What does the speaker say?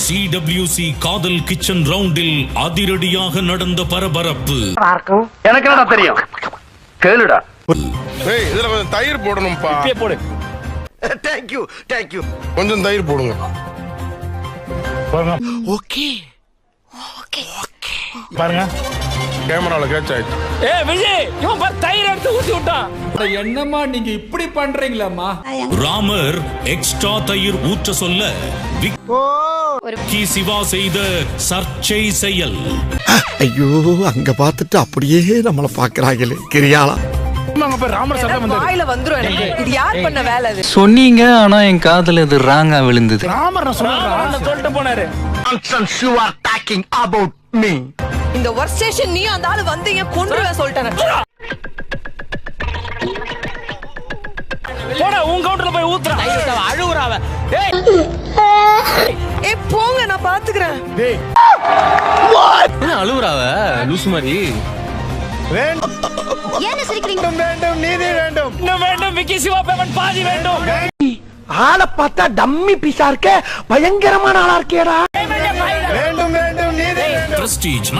CWC காதல் kitchen ரவுண்டில் அதிரடியாக நடந்த பரபரப்பு. எனக்கு என்னடா தெரியும், கேளுடா. ஏய், இதுல கொஞ்சம் தயிர் போடணும்பா. இப்பே போடு. Thank you. கொஞ்சம் தயிர் போடுங்க. ஓகே பாருங்க, கேமரால கேட்ச் ஆயிடுச்சு. விஜய், இவன் பாரு தயிர் எடுத்து ஊத்தி விட்டான். என்னம்மா நீங்க இப்படி பண்றீங்களாம்மா? ராமர் எக்ஸ்ட்ரா தயிர் ஊற்ற சொல்ல விக்கி சிவா செய்த சர்ச்சை செயல். ஐயோ, அங்க பார்த்துட்டு அப்படியே நம்மள பாக்குறாங்களே கிரியாளா. சொன்னீங்க, ஆனா என் காதுல இது ராங்கா விழுந்தது. சொல்லிட்டு போனாரு. இந்த ஒர்க் ஸ்டேஷன் நீ அந்த ஆளு வந்தீங்க கொன்றுவே சொல்லிட்டேன். போடா, உன் கவுண்டர்ல போய் ஊத்துறா. அழுவுறாவ. ஏய் போங்க, நான் பாத்துக்கிறேன். என்ன அழுவுறாவ லூசு மாதிரி? வேண்டும், நீதி வேண்டும். இன்னும் வேண்டும், விக்கி சிவா பேமெண்ட் பாதி வேண்டும். ஆளை பார்த்தா டம்மி பீஸா இருக்க, பயங்கரமான ஆளா இருக்கேடா. வேண்டும், நீதி வேண்டும். பிரஸ்டீஜ்